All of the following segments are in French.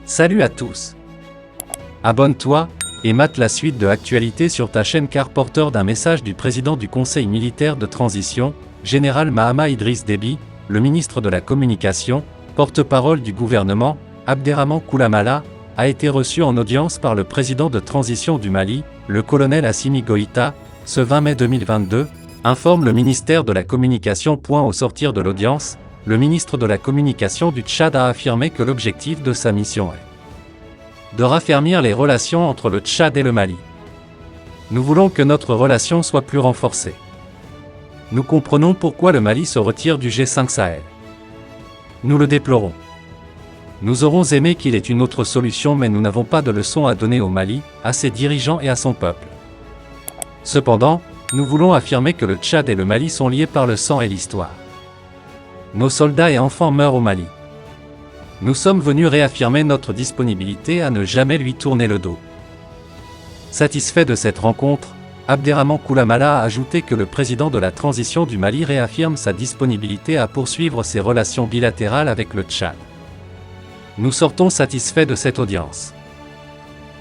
Salut à tous. Abonne-toi et mate la suite de actualité sur ta chaîne car porteur d'un message du président du Conseil militaire de transition, général Mahama Idriss Déby, le ministre de la Communication, porte-parole du gouvernement, Abderrahmane Koulamala, a été reçu en audience par le président de transition du Mali, le colonel Assimi Goïta, ce 20 mai 2022, informe le ministère de la Communication. Au sortir de l'audience, le ministre de la Communication du Tchad a affirmé que l'objectif de sa mission est de raffermir les relations entre le Tchad et le Mali. Nous voulons que notre relation soit plus renforcée. Nous comprenons pourquoi le Mali se retire du G5 Sahel. Nous le déplorons. Nous aurions aimé qu'il ait une autre solution, mais nous n'avons pas de leçon à donner au Mali, à ses dirigeants et à son peuple. Cependant, nous voulons affirmer que le Tchad et le Mali sont liés par le sang et l'histoire. Nos soldats et enfants meurent au Mali. Nous sommes venus réaffirmer notre disponibilité à ne jamais lui tourner le dos. Satisfait de cette rencontre, Abderrahmane Koulamala a ajouté que le président de la transition du Mali réaffirme sa disponibilité à poursuivre ses relations bilatérales avec le Tchad. Nous sortons satisfaits de cette audience.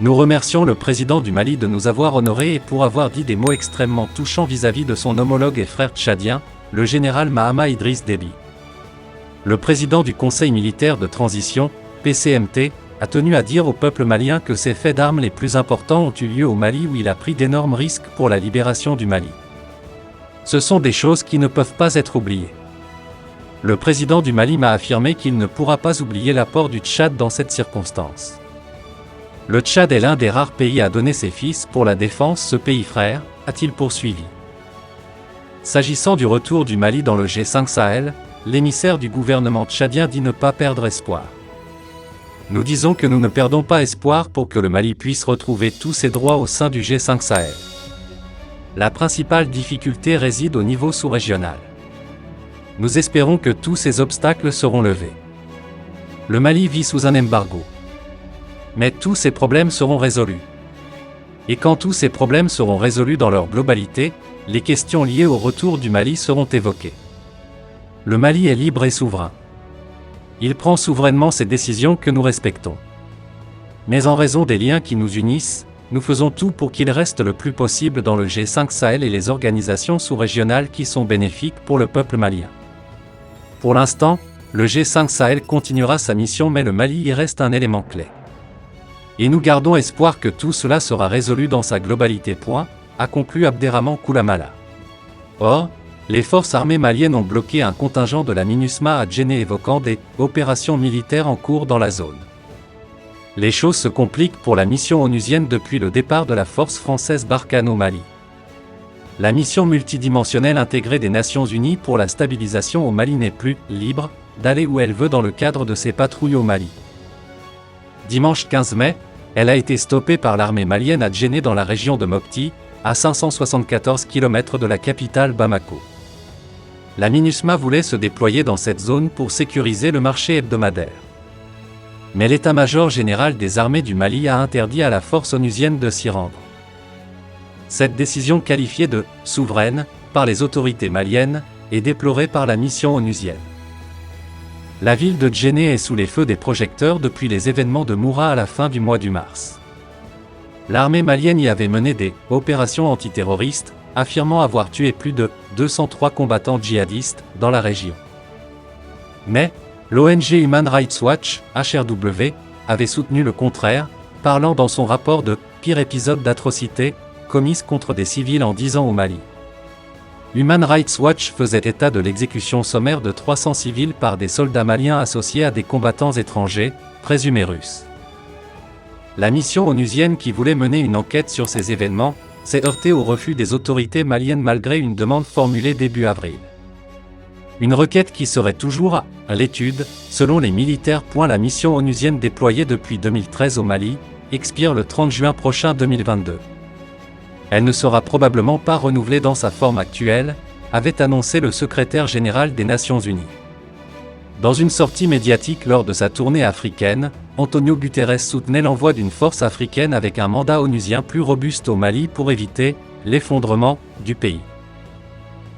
Nous remercions le président du Mali de nous avoir honorés et pour avoir dit des mots extrêmement touchants vis-à-vis de son homologue et frère tchadien, le général Mahama Idriss Déby. Le président du Conseil militaire de transition, PCMT, a tenu à dire au peuple malien que ses faits d'armes les plus importants ont eu lieu au Mali où il a pris d'énormes risques pour la libération du Mali. Ce sont des choses qui ne peuvent pas être oubliées. Le président du Mali m'a affirmé qu'il ne pourra pas oublier l'apport du Tchad dans cette circonstance. Le Tchad est l'un des rares pays à donner ses fils pour la défense, ce pays frère, a-t-il poursuivi. S'agissant du retour du Mali dans le G5 Sahel, l'émissaire du gouvernement tchadien dit ne pas perdre espoir. Nous disons que nous ne perdons pas espoir pour que le Mali puisse retrouver tous ses droits au sein du G5 Sahel. La principale difficulté réside au niveau sous-régional. Nous espérons que tous ces obstacles seront levés. Le Mali vit sous un embargo. Mais tous ces problèmes seront résolus. Et quand tous ces problèmes seront résolus dans leur globalité, les questions liées au retour du Mali seront évoquées. Le Mali est libre et souverain. Il prend souverainement ses décisions que nous respectons. Mais en raison des liens qui nous unissent, nous faisons tout pour qu'il reste le plus possible dans le G5 Sahel et les organisations sous-régionales qui sont bénéfiques pour le peuple malien. Pour l'instant, le G5 Sahel continuera sa mission mais le Mali y reste un élément clé. Et nous gardons espoir que tout cela sera résolu dans sa globalité. A conclu Abderrahmane Koulamala. Or, les forces armées maliennes ont bloqué un contingent de la MINUSMA à Djenné évoquant des opérations militaires en cours dans la zone. Les choses se compliquent pour la mission onusienne depuis le départ de la force française Barkhane au Mali. La mission multidimensionnelle intégrée des Nations Unies pour la stabilisation au Mali n'est plus libre d'aller où elle veut dans le cadre de ses patrouilles au Mali. Dimanche 15 mai, elle a été stoppée par l'armée malienne à Djenné dans la région de Mopti, à 574 km de la capitale Bamako. La MINUSMA voulait se déployer dans cette zone pour sécuriser le marché hebdomadaire. Mais l'état-major général des armées du Mali a interdit à la force onusienne de s'y rendre. Cette décision qualifiée de « souveraine » par les autorités maliennes est déplorée par la mission onusienne. La ville de Djenné est sous les feux des projecteurs depuis les événements de Moura à la fin du mois de mars. L'armée malienne y avait mené des opérations antiterroristes, affirmant avoir tué plus de 203 combattants djihadistes dans la région. Mais, l'ONG Human Rights Watch, HRW, avait soutenu le contraire, parlant dans son rapport de « pire épisode d'atrocités commises contre des civils en 10 ans au Mali ». Human Rights Watch faisait état de l'exécution sommaire de 300 civils par des soldats maliens associés à des combattants étrangers, présumés russes. La mission onusienne qui voulait mener une enquête sur ces événements s'est heurtée au refus des autorités maliennes malgré une demande formulée début avril. Une requête qui serait toujours à l'étude, selon les militaires. La mission onusienne déployée depuis 2013 au Mali expire le 30 juin prochain 2022. Elle ne sera probablement pas renouvelée dans sa forme actuelle, avait annoncé le secrétaire général des Nations Unies. Dans une sortie médiatique lors de sa tournée africaine, Antonio Guterres soutenait l'envoi d'une force africaine avec un mandat onusien plus robuste au Mali pour éviter l'effondrement du pays.